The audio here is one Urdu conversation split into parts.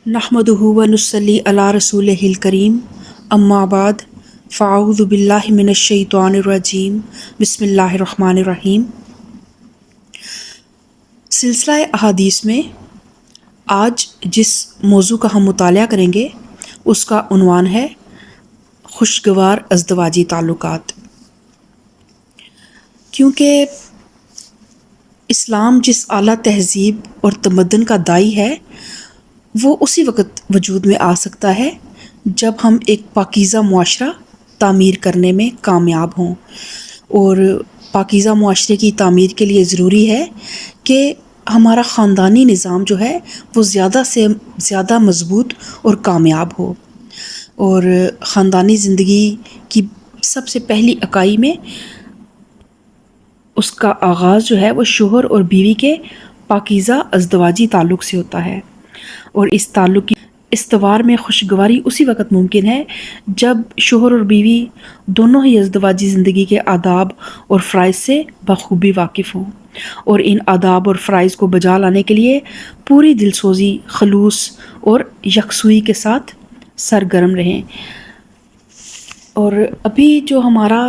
نحمدہ و نصلی علی رسولہ کریم، اما بعد فاعوذ باللہ من الشیطان الرجیم، بسم اللہ الرحمن الرحیم۔ سلسلہ احادیث میں آج جس موضوع کا ہم مطالعہ کریں گے اس کا عنوان ہے خوشگوار ازدواجی تعلقات۔ کیونکہ اسلام جس اعلیٰ تہذیب اور تمدن کا داعی ہے وہ اسی وقت وجود میں آ سکتا ہے جب ہم ایک پاکیزہ معاشرہ تعمیر کرنے میں کامیاب ہوں، اور پاکیزہ معاشرے کی تعمیر کے لیے ضروری ہے کہ ہمارا خاندانی نظام جو ہے وہ زیادہ سے زیادہ مضبوط اور کامیاب ہو، اور خاندانی زندگی کی سب سے پہلی اکائی میں اس کا آغاز جو ہے وہ شوہر اور بیوی کے پاکیزہ ازدواجی تعلق سے ہوتا ہے، اور اس تعلق کی استوار میں خوشگواری اسی وقت ممکن ہے جب شوہر اور بیوی دونوں ہی ازدواجی زندگی کے آداب اور فرائض سے بخوبی واقف ہوں، اور ان آداب اور فرائض کو بجا لانے کے لیے پوری دلسوزی، خلوص اور یکسوئی کے ساتھ سرگرم رہیں۔ اور ابھی جو ہمارا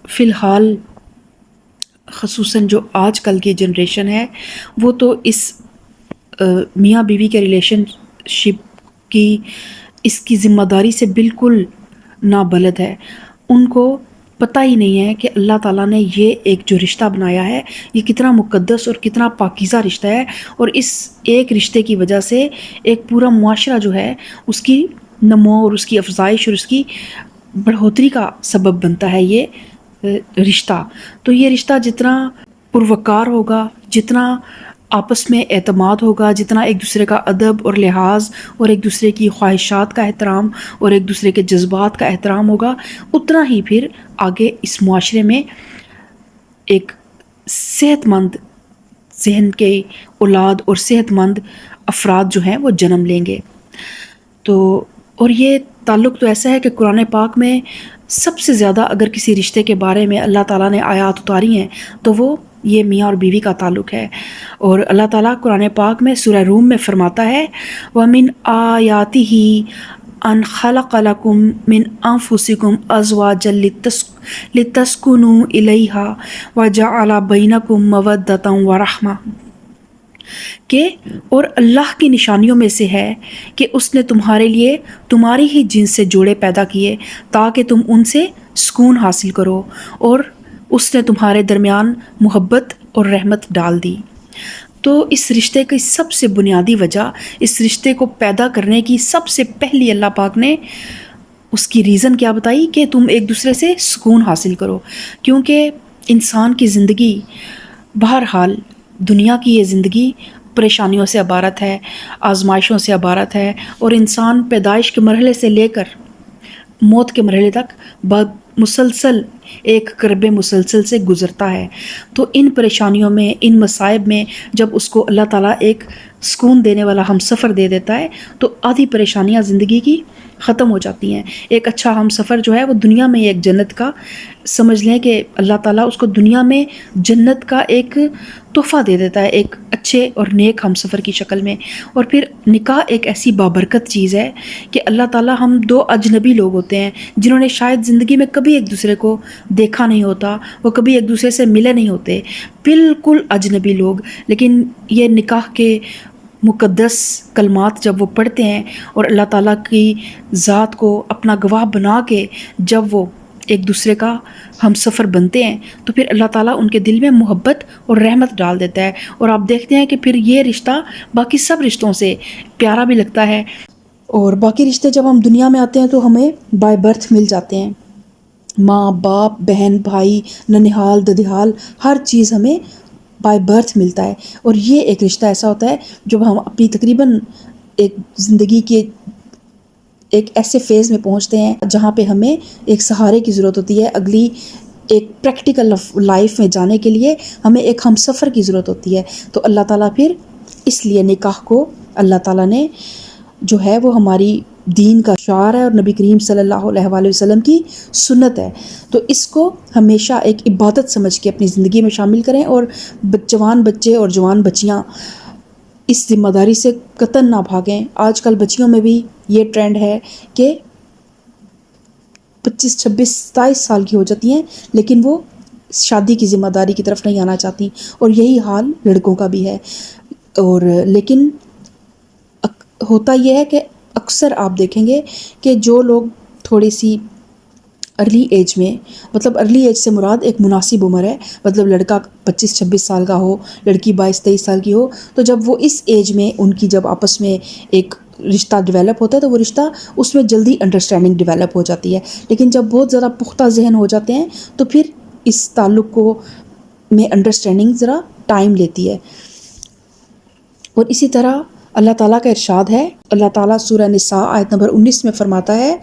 فی الحال خصوصاً جو آج کل کی جنریشن ہے وہ تو اس میاں بیوی کے ریلیشن شپ کی اس کی ذمہ داری سے بالکل نابلد ہے۔ ان کو پتہ ہی نہیں ہے کہ اللہ تعالیٰ نے یہ ایک جو رشتہ بنایا ہے یہ کتنا مقدس اور کتنا پاکیزہ رشتہ ہے، اور اس ایک رشتے کی وجہ سے ایک پورا معاشرہ جو ہے اس کی نمو اور اس کی افزائش اور اس کی بڑھوتری کا سبب بنتا ہے یہ رشتہ۔ تو یہ رشتہ جتنا پروقار ہوگا، جتنا آپس میں اعتماد ہوگا، جتنا ایک دوسرے کا ادب اور لحاظ اور ایک دوسرے کی خواہشات کا احترام اور ایک دوسرے کے جذبات کا احترام ہوگا، اتنا ہی پھر آگے اس معاشرے میں ایک صحت مند ذہن کے اولاد اور صحت مند افراد جو ہیں وہ جنم لیں گے۔ تو اور یہ تعلق تو ایسا ہے کہ قرآن پاک میں سب سے زیادہ اگر کسی رشتے کے بارے میں اللہ تعالیٰ نے آیات اتاری ہیں تو وہ یہ میاں اور بیوی کا تعلق ہے۔ اور اللہ تعالیٰ قرآن پاک میں سورہ روم میں فرماتا ہے وَمِنْ آيَاتِهِ أَنْ خَلَقَ لَكُم مِّنْ أَنفُسِكُمْ أَزْوَاجًا لِتَسْكُنُوا إِلَيْهَا وَجَعَلَ بَيْنَكُم مَّوَدَّةً وَرَحْمَةً، کہ اور اللہ کی نشانیوں میں سے ہے کہ اس نے تمہارے لیے تمہاری ہی جنس سے جوڑے پیدا کیے تاکہ تم ان سے سکون حاصل کرو، اور اس نے تمہارے درمیان محبت اور رحمت ڈال دی۔ تو اس رشتے کی سب سے بنیادی وجہ، اس رشتے کو پیدا کرنے کی سب سے پہلی اللہ پاک نے اس کی ریزن کیا بتائی کہ تم ایک دوسرے سے سکون حاصل کرو، کیونکہ انسان کی زندگی بہرحال دنیا کی یہ زندگی پریشانیوں سے عبارت ہے، آزمائشوں سے عبارت ہے، اور انسان پیدائش کے مرحلے سے لے کر موت کے مرحلے تک مسلسل ایک کرب مسلسل سے گزرتا ہے۔ تو ان پریشانیوں میں، ان مصائب میں جب اس کو اللہ تعالیٰ ایک سکون دینے والا ہم سفر دے دیتا ہے تو آدھی پریشانیاں زندگی کی ختم ہو جاتی ہیں۔ ایک اچھا ہم سفر جو ہے وہ دنیا میں ایک جنت کا، سمجھ لیں کہ اللہ تعالیٰ اس کو دنیا میں جنت کا ایک تحفہ دے دیتا ہے، ایک اچھے اور نیک ہم سفر کی شکل میں۔ اور پھر نکاح ایک ایسی بابرکت چیز ہے کہ اللہ تعالیٰ، ہم دو اجنبی لوگ ہوتے ہیں جنہوں نے شاید زندگی میں کبھی ایک دوسرے کو دیکھا نہیں ہوتا، وہ کبھی ایک دوسرے سے ملے نہیں ہوتے، بالکل اجنبی لوگ، لیکن یہ نکاح کے مقدس کلمات جب وہ پڑھتے ہیں اور اللہ تعالیٰ کی ذات کو اپنا گواہ بنا کے جب وہ ایک دوسرے کا ہم سفر بنتے ہیں تو پھر اللہ تعالیٰ ان کے دل میں محبت اور رحمت ڈال دیتا ہے، اور آپ دیکھتے ہیں کہ پھر یہ رشتہ باقی سب رشتوں سے پیارا بھی لگتا ہے۔ اور باقی رشتے جب ہم دنیا میں آتے ہیں تو ہمیں بائی برتھ مل جاتے ہیں، ماں باپ، بہن بھائی، ننہال ددھیال، ہر چیز ہمیں بائی برتھ ملتا ہے۔ اور یہ ایک رشتہ ایسا ہوتا ہے جب ہم اپنی تقریباً ایک زندگی کے ایک ایسے فیز میں پہنچتے ہیں جہاں پہ ہمیں ایک سہارے کی ضرورت ہوتی ہے، اگلی ایک پریکٹیکل لائف میں جانے کے لیے ہمیں ایک ہم سفر کی ضرورت ہوتی ہے۔ تو اللہ تعالیٰ پھر اس لیے نکاح کو اللہ تعالیٰ نے جو ہے وہ ہماری دین کا شعار ہے اور نبی کریم صلی اللہ علیہ وآلہ وسلم کی سنت ہے، تو اس کو ہمیشہ ایک عبادت سمجھ کے اپنی زندگی میں شامل کریں، اور جوان بچے اور جوان بچیاں اس ذمہ داری سے قطعاً نہ بھاگیں۔ آج کل بچیوں میں بھی یہ ٹرینڈ ہے کہ 25 26 27 سال کی ہو جاتی ہیں لیکن وہ شادی کی ذمہ داری کی طرف نہیں آنا چاہتی، اور یہی حال لڑکوں کا بھی ہے۔ اور لیکن ہوتا یہ ہے کہ اکثر آپ دیکھیں گے کہ جو لوگ تھوڑی سی ارلی ایج میں، مطلب ارلی ایج سے مراد ایک مناسب عمر ہے، مطلب لڑکا 25 26 سال کا ہو، لڑکی 22 23 سال کی ہو، تو جب وہ اس ایج میں ان کی جب آپس میں ایک رشتہ ڈیولپ ہوتا ہے تو وہ رشتہ اس میں جلدی انڈرسٹینڈنگ ڈیولپ ہو جاتی ہے۔ لیکن جب بہت زیادہ پختہ ذہن ہو جاتے ہیں تو پھر اس تعلق کو میں انڈرسٹینڈنگ ذرا ٹائم لیتی ہے۔ اور اسی طرح اللہ تعالیٰ کا ارشاد ہے، اللہ تعالیٰ سورہ نساء آیت نمبر 19 میں فرماتا ہے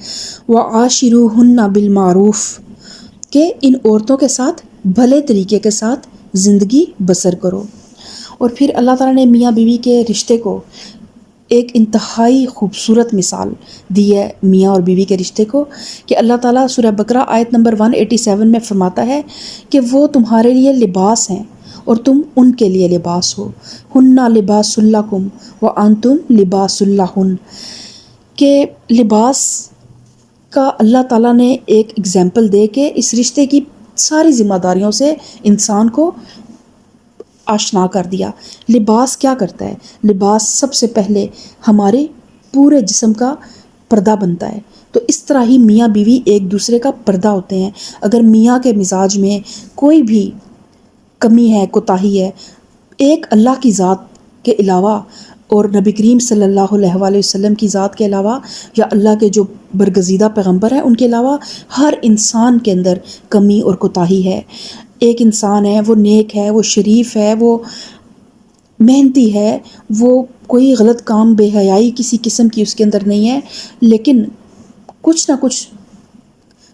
وَعَاشِرُوهُنَّ بِالْمَعْرُوفِ کہ ان عورتوں کے ساتھ بھلے طریقے کے ساتھ زندگی بسر کرو۔ اور پھر اللہ تعالیٰ نے میاں بیوی کے رشتے کو ایک انتہائی خوبصورت مثال دی ہے، میاں اور بیوی کے رشتے کو، کہ اللہ تعالیٰ سورہ بقرہ آیت نمبر 187 میں فرماتا ہے کہ وہ تمہارے لیے لباس ہیں اور تم ان کے لیے لباس ہو، ہننا لباس لکم وانتم لباس لہن، کہ لباس کا اللہ تعالیٰ نے ایک اگزامپل دے کے اس رشتے کی ساری ذمہ داریوں سے انسان کو آشنا کر دیا۔ لباس کیا کرتا ہے؟ لباس سب سے پہلے ہمارے پورے جسم کا پردہ بنتا ہے، تو اس طرح ہی میاں بیوی ایک دوسرے کا پردہ ہوتے ہیں۔ اگر میاں کے مزاج میں کوئی بھی کمی ہے، کوتاہی ہے، ایک اللہ کی ذات کے علاوہ اور نبی کریم صلی اللہ علیہ وآلہ وسلم کی ذات کے علاوہ یا اللہ کے جو برگزیدہ پیغمبر ہیں ان کے علاوہ ہر انسان کے اندر کمی اور کوتاہی ہے۔ ایک انسان ہے، وہ نیک ہے، وہ شریف ہے، وہ محنتی ہے، وہ کوئی غلط کام بے حیائی کسی قسم کی اس کے اندر نہیں ہے، لیکن کچھ نہ کچھ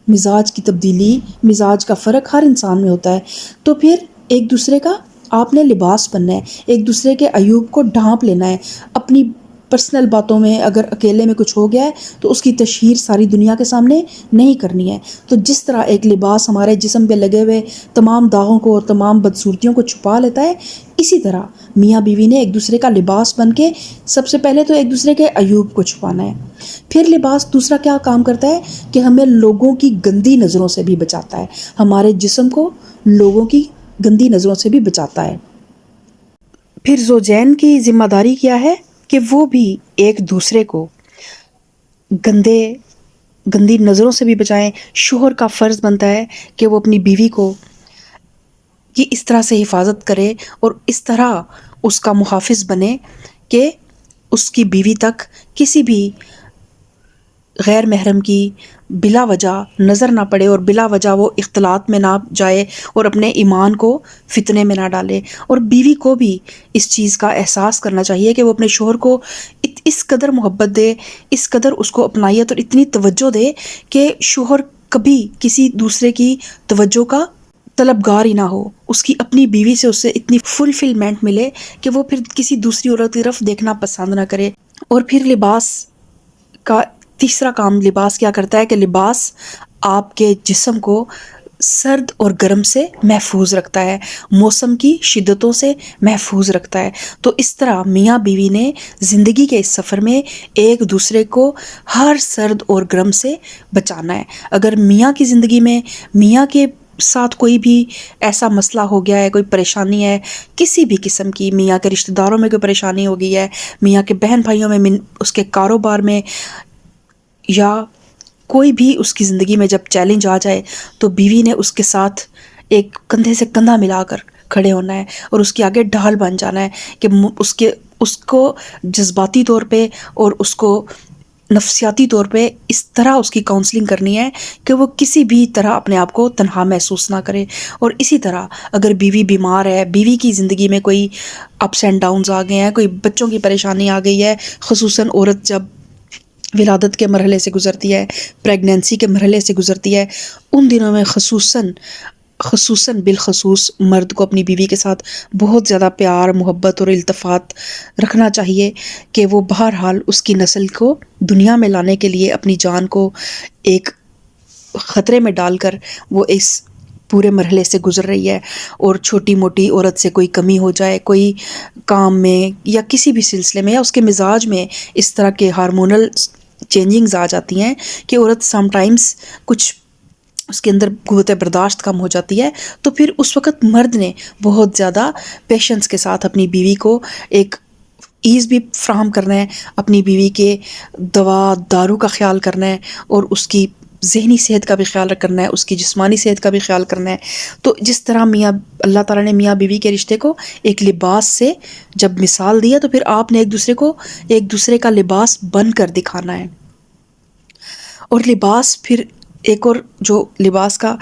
مزاج کی تبدیلی، مزاج کا فرق ہر انسان میں ہوتا ہے۔ تو پھر ایک دوسرے کا آپ نے لباس بننا ہے، ایک دوسرے کے عیوب کو ڈھانپ لینا ہے۔ اپنی پرسنل باتوں میں اگر اکیلے میں کچھ ہو گیا ہے تو اس کی تشہیر ساری دنیا کے سامنے نہیں کرنی ہے۔ تو جس طرح ایک لباس ہمارے جسم پہ لگے ہوئے تمام داغوں کو اور تمام بدصورتیوں کو چھپا لیتا ہے، اسی طرح میاں بیوی نے ایک دوسرے کا لباس بن کے سب سے پہلے تو ایک دوسرے کے عیوب کو چھپانا ہے۔ پھر لباس دوسرا کیا کام کرتا ہے کہ ہمیں لوگوں کی گندی نظروں سے بھی بچاتا ہے، ہمارے جسم کو لوگوں کی گندی نظروں سے بھی بچاتا ہے۔ پھر زوجین کی ذمہ داری کیا ہے کہ وہ بھی ایک دوسرے کو گندی نظروں سے بھی بچائیں۔ شوہر کا فرض بنتا ہے کہ وہ اپنی بیوی کو کی اس طرح سے حفاظت کرے اور اس طرح اس کا محافظ بنے کہ اس کی بیوی تک کسی بھی غیر محرم کی بلا وجہ نظر نہ پڑے اور بلا وجہ وہ اختلاط میں نہ جائے اور اپنے ایمان کو فتنے میں نہ ڈالے۔ اور بیوی کو بھی اس چیز کا احساس کرنا چاہیے کہ وہ اپنے شوہر کو اس قدر محبت دے، اس قدر اس کو اپنائیت اور اتنی توجہ دے کہ شوہر کبھی کسی دوسرے کی توجہ کا طلبگار ہی نہ ہو، اس کی اپنی بیوی سے اسے اتنی فلفلمنٹ ملے کہ وہ پھر کسی دوسری عورت کی طرف دیکھنا پسند نہ کرے۔ اور پھر لباس کا تیسرا کام لباس کیا کرتا ہے کہ لباس آپ کے جسم کو سرد اور گرم سے محفوظ رکھتا ہے، موسم کی شدتوں سے محفوظ رکھتا ہے۔ تو اس طرح میاں بیوی نے زندگی کے اس سفر میں ایک دوسرے کو ہر سرد اور گرم سے بچانا ہے۔ اگر میاں کی زندگی میں میاں کے ساتھ کوئی بھی ایسا مسئلہ ہو گیا ہے، کوئی پریشانی ہے کسی بھی قسم کی، میاں کے رشتہ داروں میں کوئی پریشانی ہو گئی ہے، میاں کے بہن بھائیوں میں، اس کے کاروبار میں، یا کوئی بھی اس کی زندگی میں جب چیلنج آ جائے تو بیوی نے اس کے ساتھ ایک کندھے سے کندھا ملا کر کھڑے ہونا ہے اور اس کے آگے ڈھال بن جانا ہے کہ اس کو جذباتی طور پہ اور اس کو نفسیاتی طور پہ اس طرح اس کی کاؤنسلنگ کرنی ہے کہ وہ کسی بھی طرح اپنے آپ کو تنہا محسوس نہ کرے۔ اور اسی طرح اگر بیوی بیمار ہے، بیوی کی زندگی میں کوئی اپس اینڈ ڈاؤنز آ گئے ہیں، کوئی بچوں کی پریشانی آ گئی ہے، خصوصاً عورت جب ولادت کے مرحلے سے گزرتی ہے، پریگنینسی کے مرحلے سے گزرتی ہے، ان دنوں میں بالخصوص مرد کو اپنی بیوی کے ساتھ بہت زیادہ پیار، محبت اور التفات رکھنا چاہیے کہ وہ بہرحال اس کی نسل کو دنیا میں لانے کے لیے اپنی جان کو ایک خطرے میں ڈال کر وہ اس پورے مرحلے سے گزر رہی ہے، اور چھوٹی موٹی عورت سے کوئی کمی ہو جائے، کوئی کام میں یا کسی بھی سلسلے میں، یا اس کے مزاج میں اس طرح کے ہارمونل چینجنگز آ جاتی ہیں کہ عورت سم ٹائمز کچھ اس کے اندر قوت برداشت کم ہو جاتی ہے، تو پھر اس وقت مرد نے بہت زیادہ پیشنس کے ساتھ اپنی بیوی کو ایک ایز بھی فراہم کرنا ہے، اپنی بیوی کے دوا دارو کا خیال کرنا ہے، اور اس کی ذہنی صحت کا بھی خیال کرنا ہے، اس کی جسمانی صحت کا بھی خیال کرنا ہے۔ تو جس طرح اللہ تعالیٰ نے میاں بیوی کے رشتے کو ایک لباس سے جب مثال دیا، تو پھر آپ نے ایک دوسرے کا لباس بن کر دکھانا ہے۔ اور لباس پھر ایک اور جو لباس کا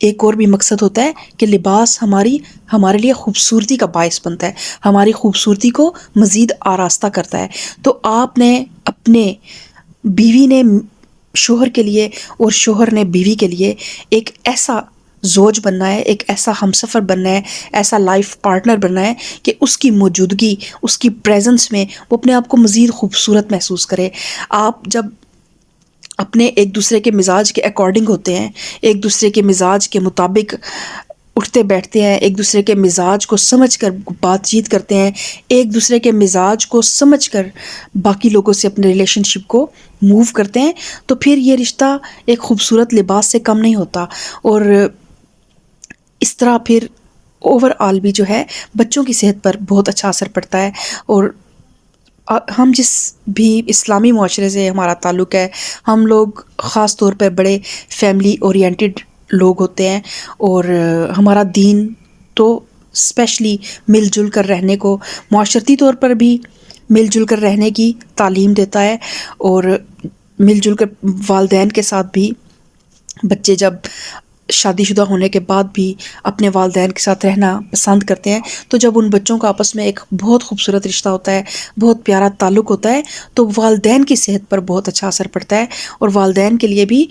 ایک اور بھی مقصد ہوتا ہے کہ لباس ہمارے لیے خوبصورتی کا باعث بنتا ہے، ہماری خوبصورتی کو مزید آراستہ کرتا ہے۔ تو آپ نے بیوی نے شوہر کے لیے اور شوہر نے بیوی کے لیے ایک ایسا زوج بننا ہے، ایک ایسا ہمسفر بننا ہے، ایسا لائف پارٹنر بننا ہے کہ اس کی موجودگی، اس کی پریزنس میں وہ اپنے آپ کو مزید خوبصورت محسوس کرے۔ آپ جب اپنے ایک دوسرے کے مزاج کے اکارڈنگ ہوتے ہیں، ایک دوسرے کے مزاج کے مطابق اٹھتے بیٹھتے ہیں، ایک دوسرے کے مزاج کو سمجھ کر بات چیت کرتے ہیں، ایک دوسرے کے مزاج کو سمجھ کر باقی لوگوں سے اپنے ریلیشن شپ کو موو کرتے ہیں، تو پھر یہ رشتہ ایک خوبصورت لباس سے کم نہیں ہوتا۔ اور اس طرح پھر اوور آل بھی جو ہے بچوں کی صحت پر بہت اچھا اثر پڑتا ہے۔ اور ہم جس بھی اسلامی معاشرے سے ہمارا تعلق ہے، ہم لوگ خاص طور پر بڑے فیملی اورینٹڈ لوگ ہوتے ہیں، اور ہمارا دین تو اسپیشلی مل جل کر رہنے کو، معاشرتی طور پر بھی مل جل کر رہنے کی تعلیم دیتا ہے، اور مل جل کر والدین کے ساتھ بھی بچے جب شادی شدہ ہونے کے بعد بھی اپنے والدین کے ساتھ رہنا پسند کرتے ہیں، تو جب ان بچوں کا آپس میں ایک بہت خوبصورت رشتہ ہوتا ہے، بہت پیارا تعلق ہوتا ہے، تو والدین کی صحت پر بہت اچھا اثر پڑتا ہے۔ اور والدین کے لیے بھی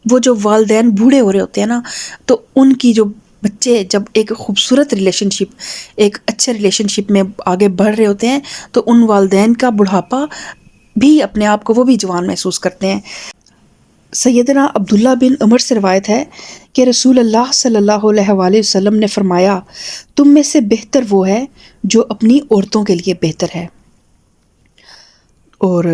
وہ جو والدین بوڑھے ہو رہے ہوتے ہیں نا، تو ان کی جو بچے جب ایک خوبصورت ریلیشن شپ، ایک اچھے ریلیشن شپ میں آگے بڑھ رہے ہوتے ہیں، تو ان والدین کا بڑھاپا بھی اپنے آپ کو وہ بھی جوان محسوس کرتے ہیں۔ سیدنا عبداللہ بن عمر سے روایت ہے کہ رسول اللہ صلی اللہ علیہ وآلہ وسلم نے فرمایا، تم میں سے بہتر وہ ہے جو اپنی عورتوں کے لیے بہتر ہے۔ اور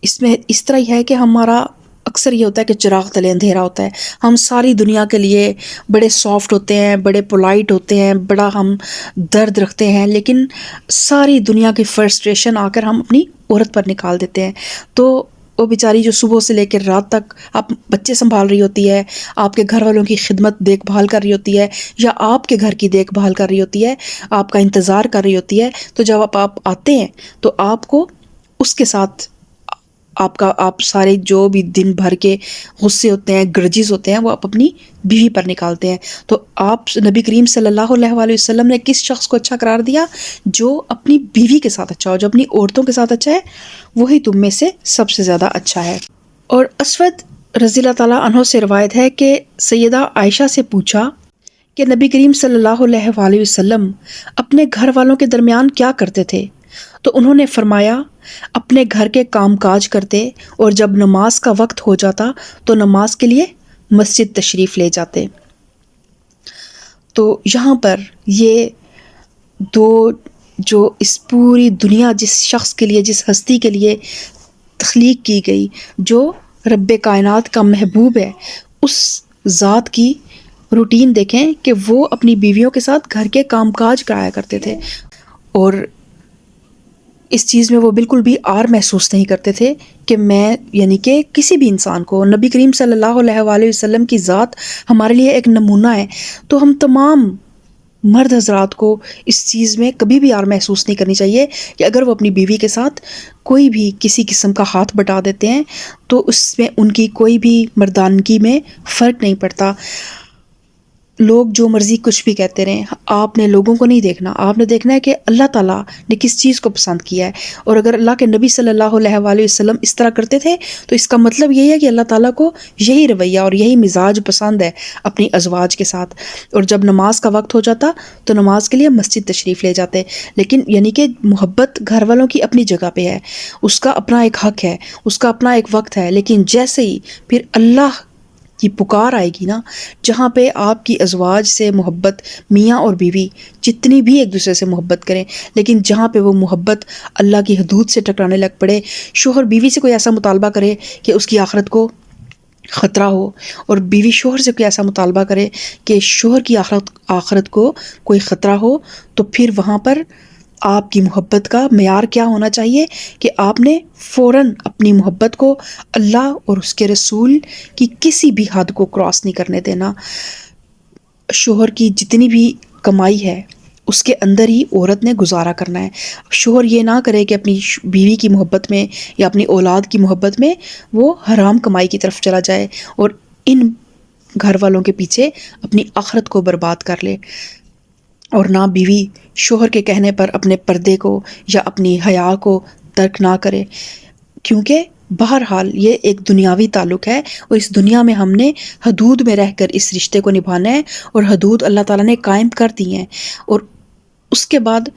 اس میں اس طرح ہی ہے کہ ہمارا اکثر یہ ہوتا ہے کہ چراغ تلے اندھیرا ہوتا ہے، ہم ساری دنیا کے لیے بڑے سافٹ ہوتے ہیں، بڑے پولائٹ ہوتے ہیں، بڑا ہم درد رکھتے ہیں، لیکن ساری دنیا کی فرسٹریشن آ کر ہم اپنی عورت پر نکال دیتے ہیں۔ تو وہ بیچاری جو صبح سے لے کے رات تک آپ بچے سنبھال رہی ہوتی ہے، آپ کے گھر والوں کی خدمت دیکھ بھال کر رہی ہوتی ہے، یا آپ کے گھر کی دیکھ بھال کر رہی ہوتی ہے، آپ کا انتظار کر رہی ہوتی ہے، تو جب آپ آتے ہیں تو آپ کو اس کے ساتھ آپ سارے جو بھی دن بھر کے غصے ہوتے ہیں، گرجز ہوتے ہیں، وہ آپ اپنی بیوی پر نکالتے ہیں۔ تو آپ نبی کریم صلی اللہ علیہ وآلہ وسلم نے کس شخص کو اچھا قرار دیا؟ جو اپنی بیوی کے ساتھ اچھا ہو، جو اپنی عورتوں کے ساتھ اچھا ہے، وہی تم میں سے سب سے زیادہ اچھا ہے۔ اور اسود رضی اللہ تعالیٰ عنہ سے روایت ہے کہ سیدہ عائشہ سے پوچھا کہ نبی کریم صلی اللہ علیہ وآلہ وسلم اپنے گھر والوں کے درمیان کیا کرتے تھے؟ تو انہوں نے فرمایا، اپنے گھر کے کام کاج کرتے، اور جب نماز کا وقت ہو جاتا تو نماز کے لیے مسجد تشریف لے جاتے۔ تو یہاں پر یہ دو جو اس پوری دنیا جس شخص کے لیے، جس ہستی کے لیے تخلیق کی گئی، جو رب کائنات کا محبوب ہے، اس ذات کی روٹین دیکھیں کہ وہ اپنی بیویوں کے ساتھ گھر کے کام کاج کرایا کرتے تھے، اور اس چیز میں وہ بالکل بھی آر محسوس نہیں کرتے تھے کہ میں، یعنی کہ کسی بھی انسان کو، نبی کریم صلی اللہ علیہ وآلہ وسلم کی ذات ہمارے لیے ایک نمونہ ہے، تو ہم تمام مرد حضرات کو اس چیز میں کبھی بھی آر محسوس نہیں کرنی چاہیے کہ اگر وہ اپنی بیوی کے ساتھ کوئی بھی کسی قسم کا ہاتھ بٹا دیتے ہیں تو اس میں ان کی کوئی بھی مردانگی میں فرق نہیں پڑتا۔ لوگ جو مرضی کچھ بھی کہتے رہیں، آپ نے لوگوں کو نہیں دیکھنا، آپ نے دیکھنا ہے کہ اللہ تعالیٰ نے کس چیز کو پسند کیا ہے۔ اور اگر اللہ کے نبی صلی اللہ علیہ وآلہ وسلم اس طرح کرتے تھے تو اس کا مطلب یہی ہے کہ اللہ تعالیٰ کو یہی رویہ اور یہی مزاج پسند ہے اپنی ازواج کے ساتھ۔ اور جب نماز کا وقت ہو جاتا تو نماز کے لیے مسجد تشریف لے جاتے، لیکن یعنی کہ محبت گھر والوں کی اپنی جگہ پہ ہے، اس کا اپنا ایک حق ہے، اس کا اپنا ایک وقت ہے، لیکن جیسے ہی پھر اللہ کی پکار آئے گی نا، جہاں پہ آپ کی ازواج سے محبت، میاں اور بیوی جتنی بھی ایک دوسرے سے محبت کریں، لیکن جہاں پہ وہ محبت اللہ کی حدود سے ٹکرانے لگ پڑے، شوہر بیوی سے کوئی ایسا مطالبہ کرے کہ اس کی آخرت کو خطرہ ہو، اور بیوی شوہر سے کوئی ایسا مطالبہ کرے کہ شوہر کی آخرت کو کوئی خطرہ ہو، تو پھر وہاں پر آپ کی محبت کا معیار کیا ہونا چاہیے کہ آپ نے فوراً اپنی محبت کو اللہ اور اس کے رسول کی کسی بھی حد کو کراس نہیں کرنے دینا۔ شوہر کی جتنی بھی کمائی ہے اس کے اندر ہی عورت نے گزارا کرنا ہے۔ شوہر یہ نہ کرے کہ اپنی بیوی کی محبت میں یا اپنی اولاد کی محبت میں وہ حرام کمائی کی طرف چلا جائے اور ان گھر والوں کے پیچھے اپنی آخرت کو برباد کر لے، اور نہ بیوی شوہر کے کہنے پر اپنے پردے کو یا اپنی حیا کو ترک نہ کرے، کیونکہ بہرحال یہ ایک دنیاوی تعلق ہے، اور اس دنیا میں ہم نے حدود میں رہ کر اس رشتے کو نبھانا ہے، اور حدود اللہ تعالیٰ نے قائم کر دی ہیں، اور اس کے بعد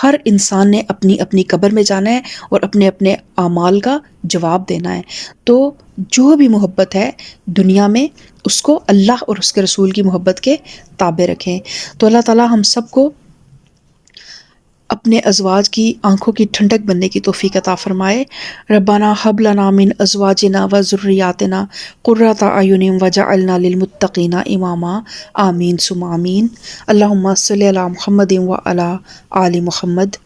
ہر انسان نے اپنی اپنی قبر میں جانا ہے اور اپنے اپنے اعمال کا جواب دینا ہے۔ تو جو بھی محبت ہے دنیا میں، اس کو اللہ اور اس کے رسول کی محبت کے تابع رکھیں۔ تو اللہ تعالیٰ ہم سب کو اپنے ازواج کی آنکھوں کی ٹھنڈک بننے کی توفیق عطا فرمائے۔ ربنا ھب لنا من ازواجنا و ذریاتنا قرۃ اعین وجعلنا للمتقین اماما، آمین ثم آمین۔ اللہم صلی علی محمد و علی آل محمد۔